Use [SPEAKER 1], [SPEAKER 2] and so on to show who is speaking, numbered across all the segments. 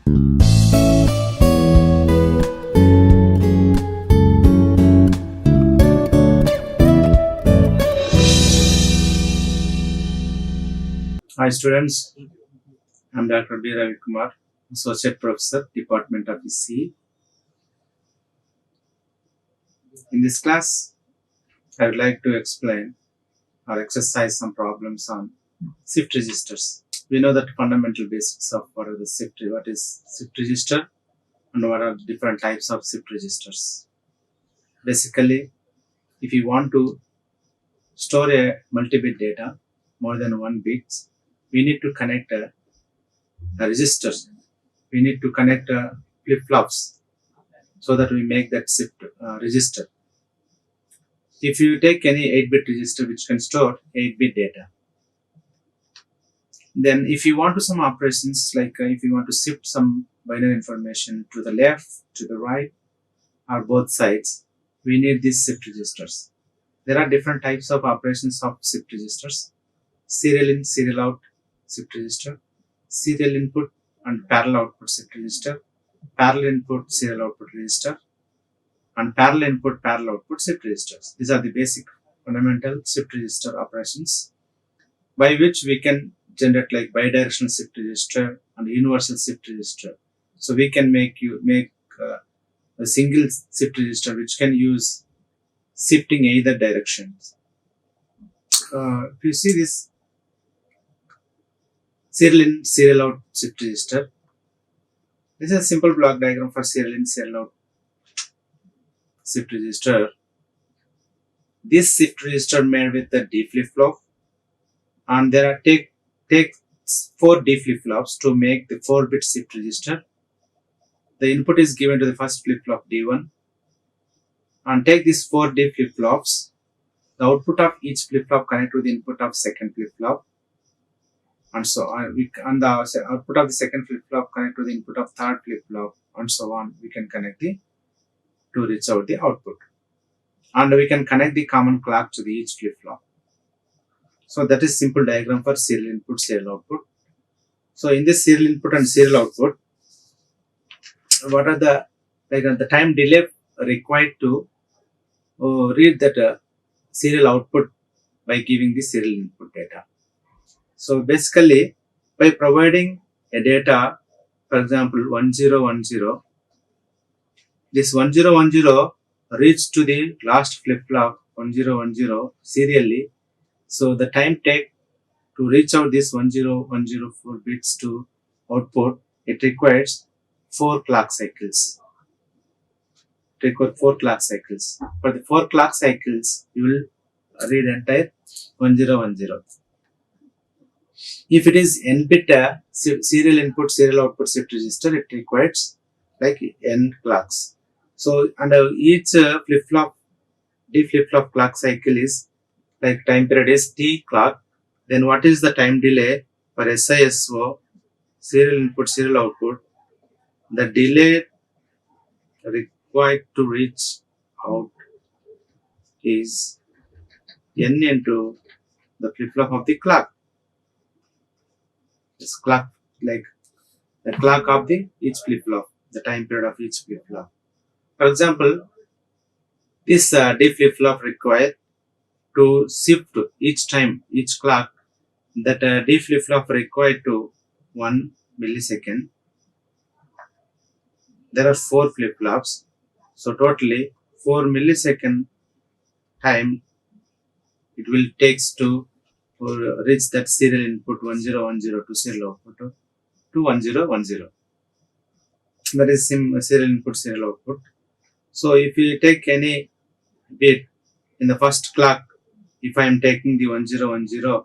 [SPEAKER 1] Hi students, I am Dr. Ravi Kumar, Associate Professor, Department of ECE. In this class, I would like to explain or exercise some problems on shift registers. We know that fundamental basics of what is shift register and what are the different types of shift registers. Basically, if you want to store a multi-bit data, more than 1 bit, we need to connect a register. We need to connect flip-flops so that we make that shift register. If you take any 8-bit register which can store 8-bit data, then if you want to some operations like if you want to shift some binary information to the left, to the right, or both sides, we need these shift registers. There are different types of operations of shift registers: serial in, serial out shift register, serial input and parallel output shift register, parallel input, serial output register, and parallel input, parallel output shift registers. These are the basic fundamental shift register operations by which we can generate like bidirectional shift register and universal shift register. So we can make a single shift register which can use shifting either directions. If you see this serial in, serial out shift register, this is a simple block diagram for serial in, serial out shift register. This shift register made with the D flip-flop, and there are take 4 D flip-flops to make the 4-bit shift register. The input is given to the first flip-flop D1, and take these 4 D flip-flops. The output of each flip-flop connect to the input of second flip-flop, and so on. And the output of the second flip-flop connect to the input of third flip-flop, and so on. We can connect to reach out the output, and we can connect the common clock to the each flip-flop. So that is simple diagram for serial input, serial output. So in this serial input and serial output, what are the time delay required to read that serial output by giving the serial input data? So basically, by providing a data, for example 1010, this 1010 reach to the last flip-flop 1010 serially. So the time take to reach out this 10104 bits to output, it requires 4 clock cycles. It requires 4 clock cycles. For the 4 clock cycles, you will read entire 1010. If it is n-bit serial input, serial output shift register, it requires like n clocks. So under each flip-flop, D flip-flop clock cycle is like time period is T clock. Then what is the time delay for SISO, serial input, serial output? The delay required to reach out is n into the flip-flop of the clock. This clock, like the clock of the each flip-flop, the time period of each flip-flop. For example, this D flip-flop required to shift each time, each clock, that D flip-flop required to 1 millisecond. There are 4 flip-flops, so totally 4 millisecond time it will takes to reach that serial input 1010 to serial output to 1010. That is serial input, serial output. So if you take any bit in the first clock, if I am taking the 1010,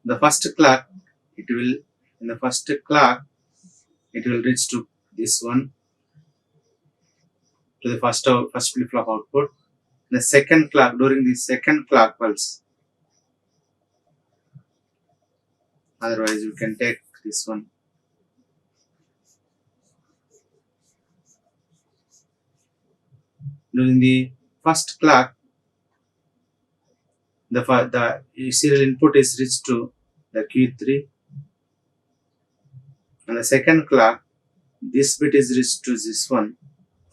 [SPEAKER 1] the first clock, it will reach to this one, to the first flip-flop output. The second clock, during the second clock pulse, otherwise you can take this one. During the first clock, the serial input is reached to the Q3, and the second clock this bit is reached to this one,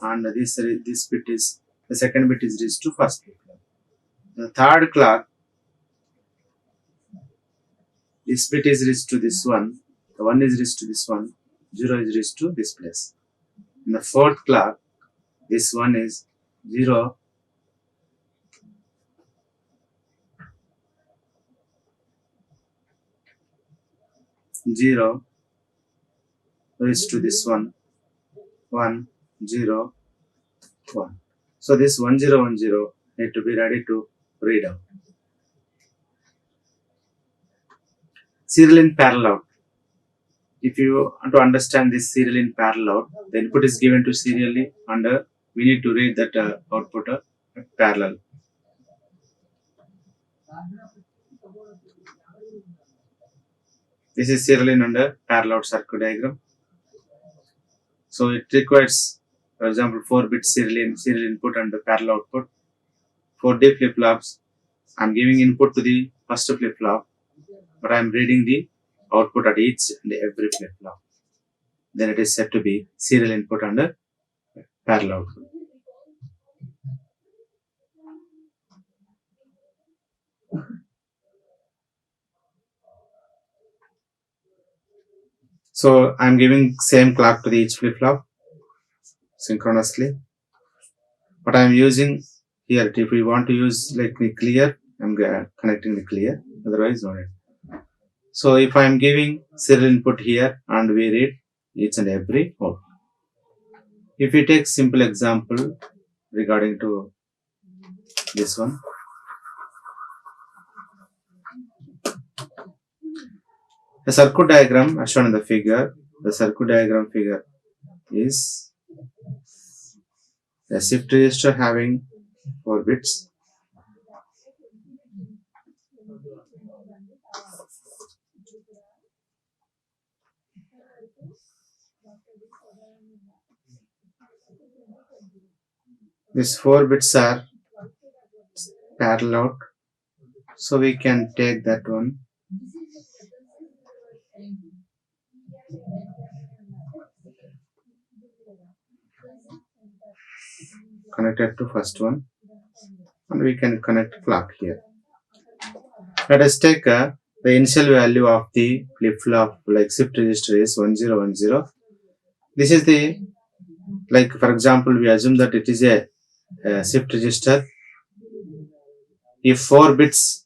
[SPEAKER 1] and this bit is the second bit is reached to first flip-flop. The third clock, this bit is reached to this one, the 1 is reached to this one, 0 is reached to this place. In the fourth clock, this one is 0, 0 reached to this one, 1, 0, 1. So this 1 0 1 0 need to be ready to read out. Serial in parallel out. If you want to understand this serial in parallel out, the input is given to serially and we need to read that output parallel. This is serial in under parallel out circuit diagram. So it requires, for example, 4-bit serial input and parallel output. 4D flip-flops. I am giving input to the first flip-flop, but I am reading the output at each and every flip-flop. Then it is said to be serial input and parallel output. So I am giving same clock to the each flip-flop synchronously, but I am using here, if we want to use like the clear, I am connecting the clear, otherwise no need. So if I am giving serial input here and we read each and every output. If we take simple example regarding to this one, the circuit diagram as shown in the figure, the circuit diagram figure is a shift register having 4 bits. These 4 bits are parallel out, so we can take that one. Connected to first one, and we can connect clock here. Let us take the initial value of the flip-flop like shift register is 1010. This is the, like for example, we assume that it is a shift register. If 4 bits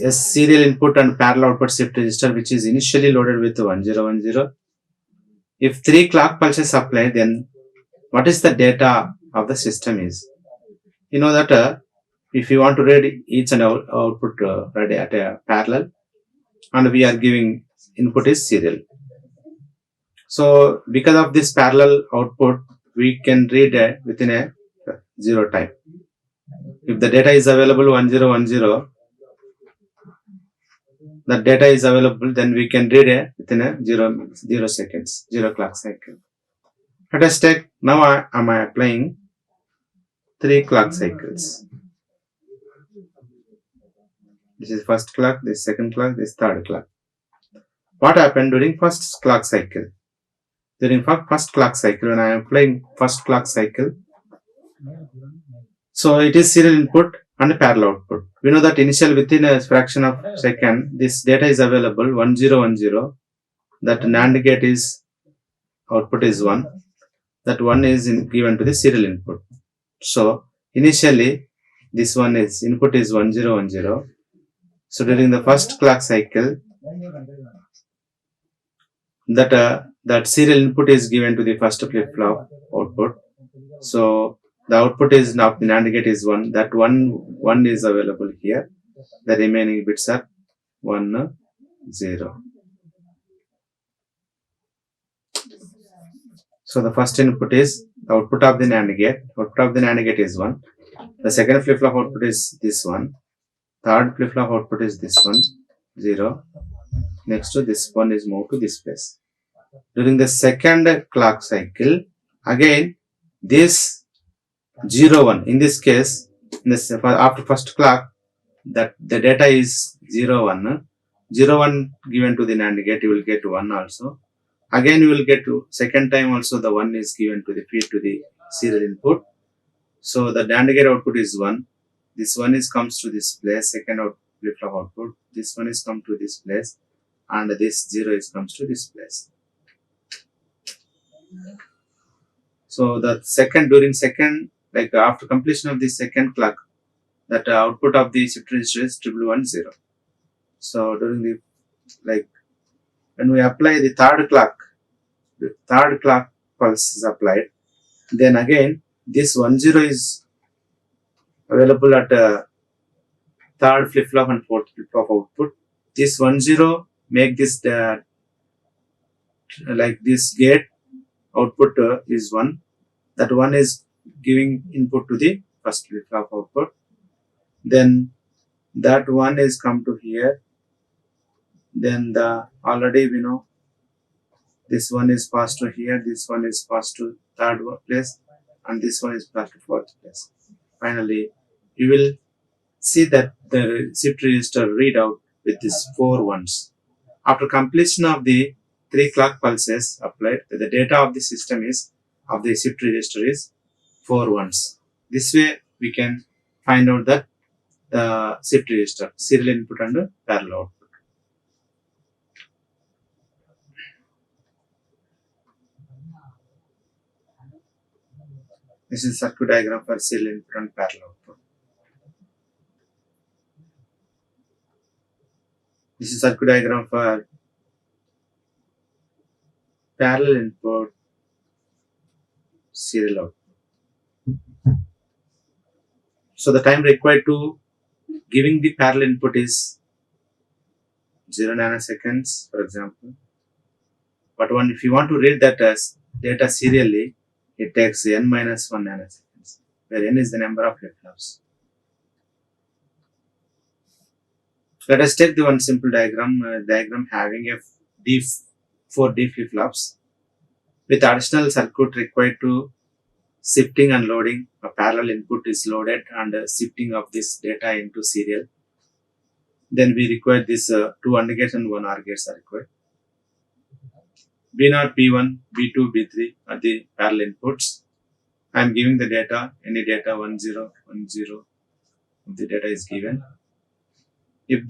[SPEAKER 1] a serial input and parallel output shift register which is initially loaded with 1010. If 3 clock pulses applied, then what is the data of the system is? You know that if you want to read each and output read at a parallel, and we are giving input is serial. So because of this parallel output, we can read within a 0 time. If the data is available 1010, the data is available, then we can read within a 0 seconds, 0 clock cycle. Let us take, now I am applying 3 clock cycles. This is first clock, this second clock, this third clock. What happened during first clock cycle? During first clock cycle, when I am applying first clock cycle, so it is serial input and parallel output. We know that initial within a fraction of second, this data is available 1010. That NAND gate is output is 1. That 1 is given to the serial input. So initially this one is input is 1010. So during the first clock cycle, that serial input is given to the first flip-flop output. So the output is now the NAND gate is 1. That 1 is available here. The remaining bits are 1 0. So the first input is the output of the NAND gate. Output of the NAND gate is 1. The second flip-flop output is this one. Third flip-flop output is this one, 0. Next to this one is moved to this place. During the second clock cycle, again this 0 1. In this case, after first clock, that the data is 0 1. 0 1 given to the NAND gate, you will get 1 also. Again you will get to second time also the 1 is given to the feed to the serial input. So the Dundigal output is 1. This one is comes to this place, second flip-flop output. This one is come to this place, and this 0 is comes to this place. So the second, during second, like after completion of the second clock, that output of the shift register is 1110. So during the, like, when we apply the third clock pulse is applied, then again this 10 is available at third flip flop and fourth flip flop output. This 10 make this like this gate output is 1. That 1 is giving input to the first flip flop output. Then that 1 is come to here. Then the already we know this one is passed to here, this one is passed to third place, and this one is passed to fourth place. Finally, you will see that the shift register readout with these 4 ones. After completion of the 3 clock pulses applied, the data of the system is of the shift register is 4 ones. This way we can find out that the shift register, serial input and parallel output. This is circuit diagram for serial input and parallel output. This is circuit diagram for parallel input, serial output. So the time required to giving the parallel input is 0 nanoseconds, for example. But if you want to read that as data serially, it takes n minus 1 nanoseconds, where n is the number of flip-flops. Let us take the one simple diagram having a D 4D flip-flops with additional circuit required to shifting and loading. A parallel input is loaded and shifting of this data into serial. Then we require this 2 AND gates and 1 OR gates are required. B0, B1, B2, B3 are the parallel inputs. I am giving the data, any data 1010 of the data is given. If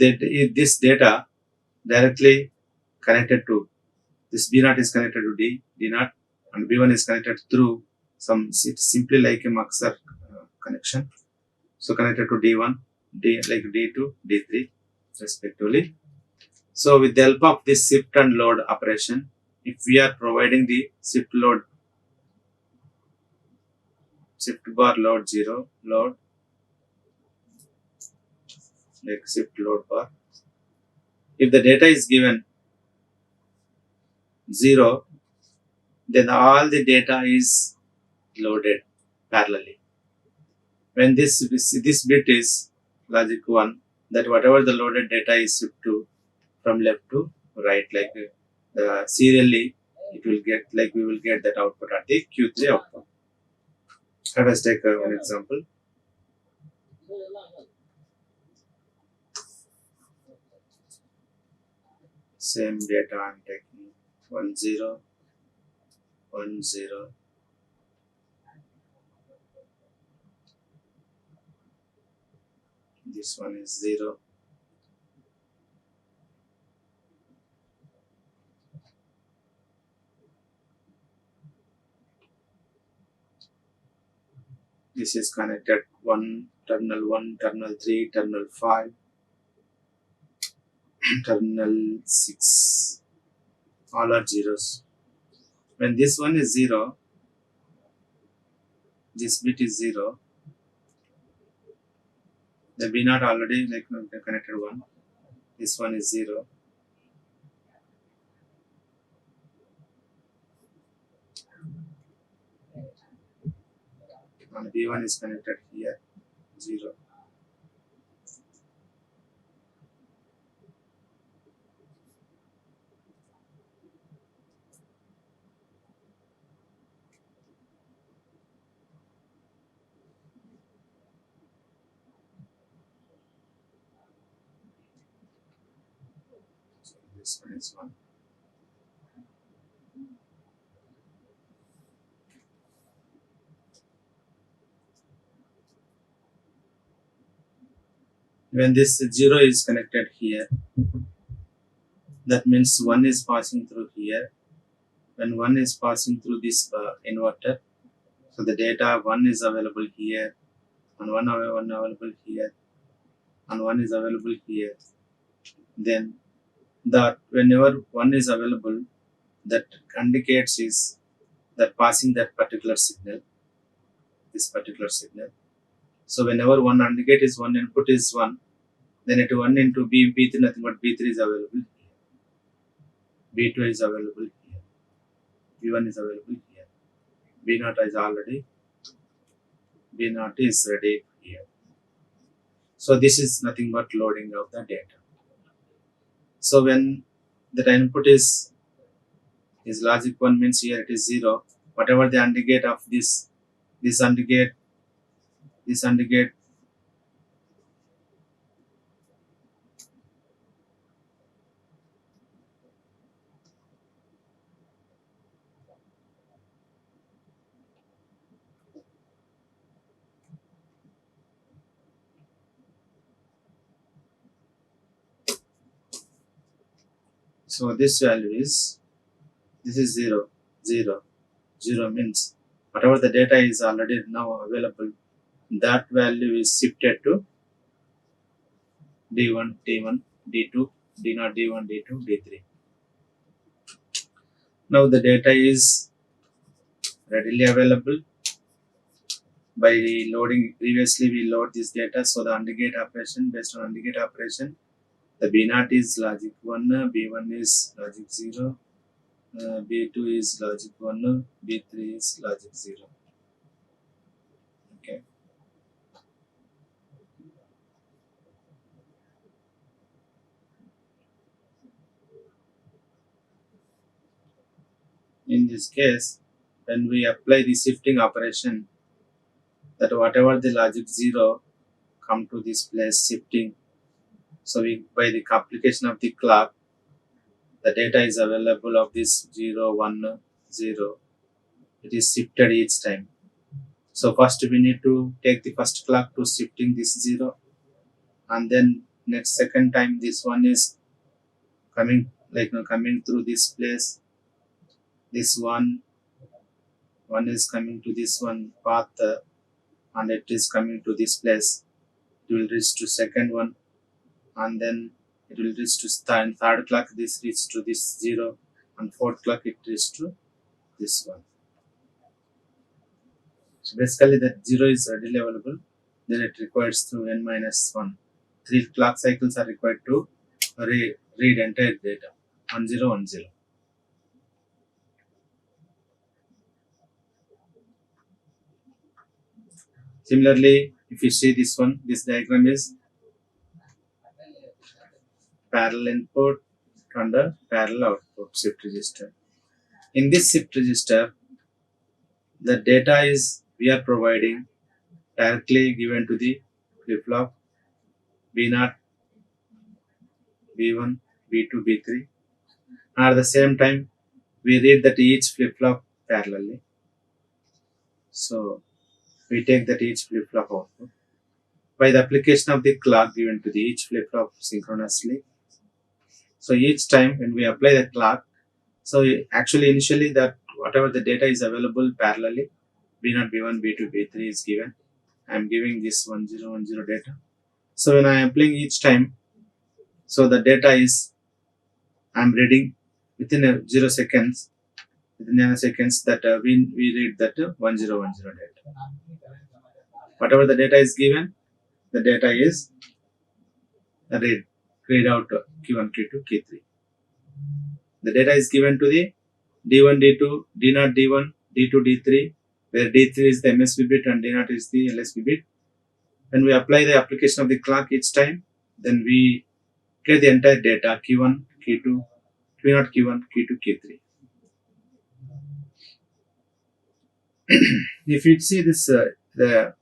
[SPEAKER 1] this data directly connected to this B0 is connected to D0, and B1 is connected through simply like a Maxer connection. So connected to D1, like D2, D3 respectively. So with the help of this shift and load operation, if we are providing the shift bar load 0, load, like shift load bar. If the data is given 0, then all the data is loaded parallelly. When this bit is logic 1, that whatever the loaded data is shift to from left to right, like serially, it will get, like we will get that output at the Q3 output. Let us take one example. Same data I am taking 10, 10. This one is 0. This is connected 1, terminal 3, terminal 5, terminal 6. All are zeros. When this one is 0, this bit is 0. The B0 already like connected 1. This one is 0. And B1 is connected here, 0. So this one is 1. When this 0 is connected here, that means 1 is passing through here. When 1 is passing through this inverter, so the data 1 is available here, and one available here, and 1 is available here. Then that whenever 1 is available, that indicates is that passing that particular signal, this particular signal. So whenever one indicate is one input is 1, then it 1 into B3, nothing but B3 is available here. B2 is available here. B1 is available here. B0 is already, B0 is ready here. So this is nothing but loading of the data. So when the input is logic 1 means here it is 0. Whatever the indicate of this indicate, this indicate, so this value is, this is 0, 0, 0 means whatever the data is already now available, that value is shifted to D1, D1, D2, D0, D1, D2, D3. Now the data is readily available by loading. Previously we load this data, so the AND gate operation, based on AND gate operation, the B0 is logic 1, B1 is logic 0, B2 is logic 1, B3 is logic 0. Okay. In this case, when we apply the shifting operation, that whatever the logic 0 come to this place shifting, so we, by the application of the clock, the data is available of this 0, 1, 0. It is shifted each time. So first we need to take the first clock to shifting this 0, and then next second time this one is coming, like coming through this place. This one is coming to this one path, and it is coming to this place. It will reach to second one, and then it will reach to third clock. This reach to this 0, and fourth clock it reach to this one. So basically that 0 is readily available. Then it requires through n minus 1. 3 clock cycles are required to read entire data. 1010. Similarly, if you see this one, this diagram is parallel input and a parallel output shift register. In this shift register, the data is we are providing directly given to the flip-flop B0, B1, B2, B3. And at the same time, we read that each flip-flop parallelly. So we take that each flip-flop output. By the application of the clock given to the each flip-flop synchronously. So each time when we apply the clock, so actually initially that whatever the data is available parallelly, B0, B1, B2, B3 is given. I am giving this 1010 data. So when I am applying each time, so the data is, I am reading within a 0 seconds, within nanoseconds that we read that 1010 data. Whatever the data is given, the data is read out Q1, Q2, Q3. The data is given to the D1, D2, D0, D1, D2, D3, where D3 is the MSB bit and D0 is the LSB bit. When we apply the application of the clock each time, then we get the entire data Q1, Q2, Q0, Q1, Q2, Q3. If you see this, the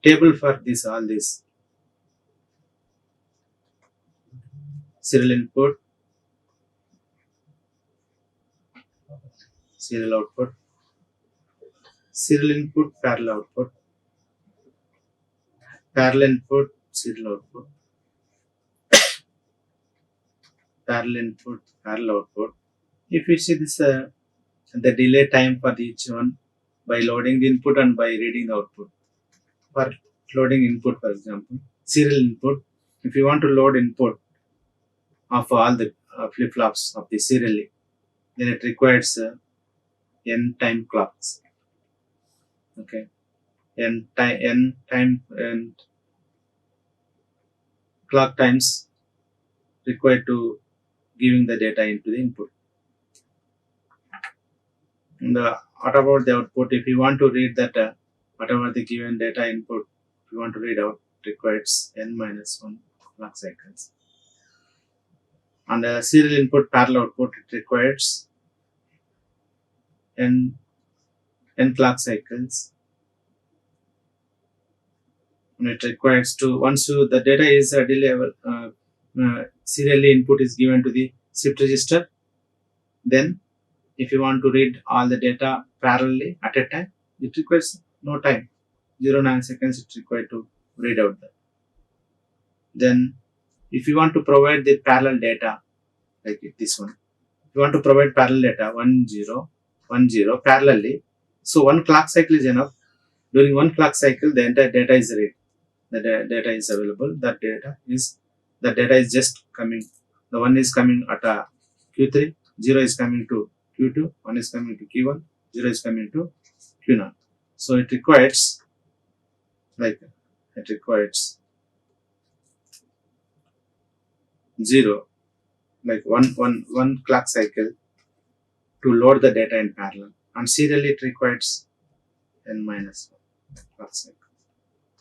[SPEAKER 1] table for this, all this serial input, serial output, serial input, parallel output, parallel input, serial output, parallel input, parallel output. If you see this, the delay time for each one by loading the input and by reading the output. For loading input, for example, serial input, if you want to load input of all the flip-flops of the serially, then it requires n time clocks. Okay, n time and clock times required to giving the data into the input. And what about the output? If you want to read that whatever the given data input, if you want to read out, it requires n minus 1 clock cycles. And serial input parallel output, it requires n clock cycles. And it requires to once the data is serially input is given to the shift register, then if you want to read all the data parallelly at a time, it requires no time, 0.9 seconds it required to read out that. Then if you want to provide the parallel data, like this one, if you want to provide parallel data 1 0 1 0 parallelly, so one clock cycle is enough. During one clock cycle, the entire data is read. The data is available. That data is just coming. The one is coming at a Q3, 0 is coming to Q2, 1 is coming to Q1, 0 is coming to Q0. So it requires 0, like one clock cycle to load the data in parallel. And serially it requires n minus 1 clock cycle.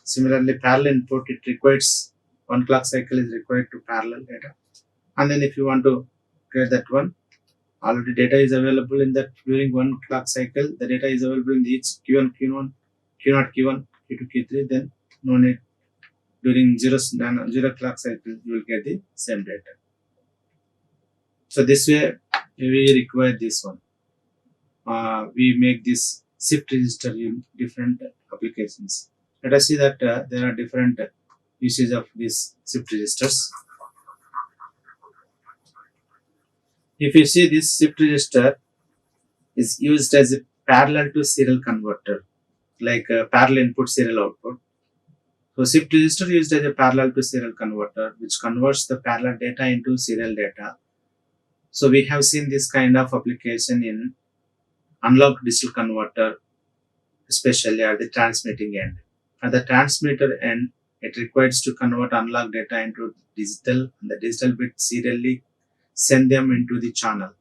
[SPEAKER 1] Similarly, parallel input, it requires 1 clock cycle is required to parallel data. And then if you want to get that one, already data is available in that during 1 clock cycle, the data is available in each Q1, Q0, Q1, Q2, Q3, then no need. During 0 clock cycle, you will get the same data. So this way, we require this one. We make this shift register in different applications. Let us see that there are different uses of these shift registers. If you see, this shift register is used as a parallel to serial converter, like parallel input, serial output. So shift register used as a parallel to serial converter, which converts the parallel data into serial data. So we have seen this kind of application in analog digital converter, especially at the transmitting end. At the transmitter end, it requires to convert analog data into digital, and the digital bit serially send them into the channel.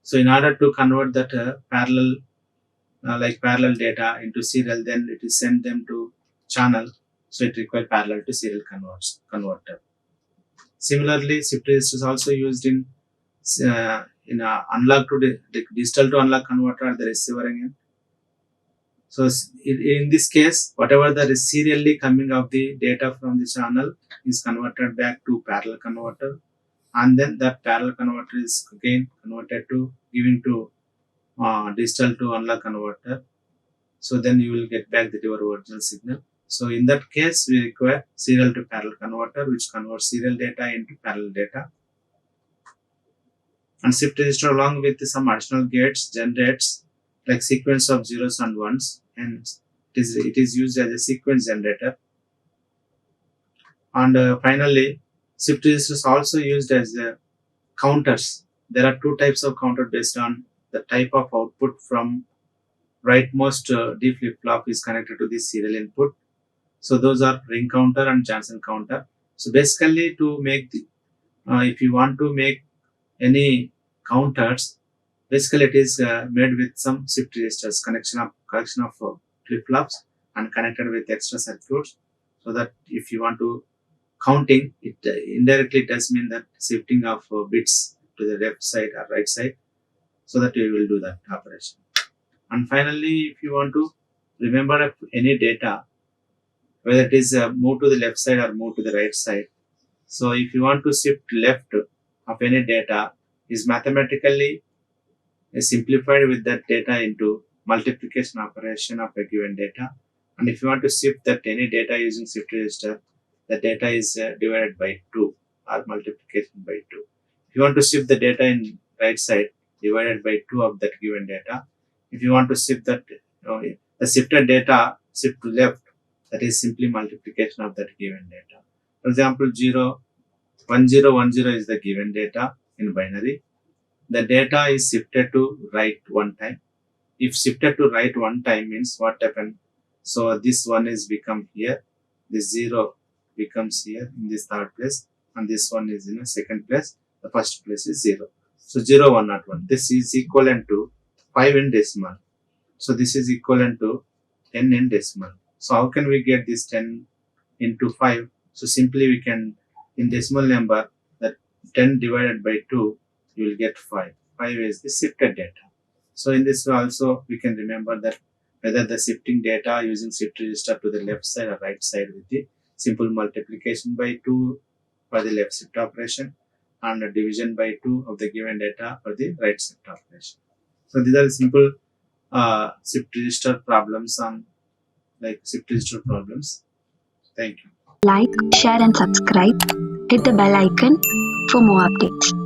[SPEAKER 1] So in order to convert that parallel data into serial, then it is send them to channel. So it requires parallel to serial converter. Similarly, shift register is also used in analog to digital to analog converter at the receiver end. So in this case, whatever that is serially coming of the data from the channel is converted back to parallel converter, and then that parallel converter is again converted to giving to digital to analog converter. So then you will get back your original signal. So in that case, we require serial to parallel converter, which converts serial data into parallel data. And shift register, along with some additional gates, generates like sequence of zeros and ones, and it is used as a sequence generator. And finally, shift register is also used as counters. There are two types of counter based on the type of output from rightmost D flip-flop is connected to the serial input. So those are ring counter and Johnson counter. So basically, to make if you want to make any counters, basically it is made with some shift registers, collection of flip-flops and connected with extra circuits, so that if you want to counting, it indirectly does mean that shifting of bits to the left side or right side, so that you will do that operation. And finally, if you want to remember any data, whether it is move to the left side or move to the right side, so if you want to shift left of any data, is mathematically simplified with that data into multiplication operation of a given data. And if you want to shift that any data using shift register, the data is divided by 2 or multiplication by 2. you want to shift the data in right side, divided by 2 of that given data. If you want to shift that, the shifted data shift to left, that is simply multiplication of that given data. For example, 1010 is the given data in binary. The data is shifted to right one time. If shifted to right one time means what happened? So this one is become here, this 0 becomes here in this third place, and this one is in a second place. The first place is 0. So 0, 1, not 1. This is equivalent to 5 in decimal. So this is equivalent to 10 in decimal. So how can we get this 10 into 5? So simply we can, in decimal number, that 10 divided by 2, you will get 5. 5 is the shifted data. So in this way also we can remember that whether the shifting data using shift register to the left side or right side with the simple multiplication by 2 for the left shift operation and a division by 2 of the given data for the right shift operation. So these are simple shift register problems on shift register problems. Thank you.
[SPEAKER 2] Like, share and subscribe. Hit the bell icon for more updates.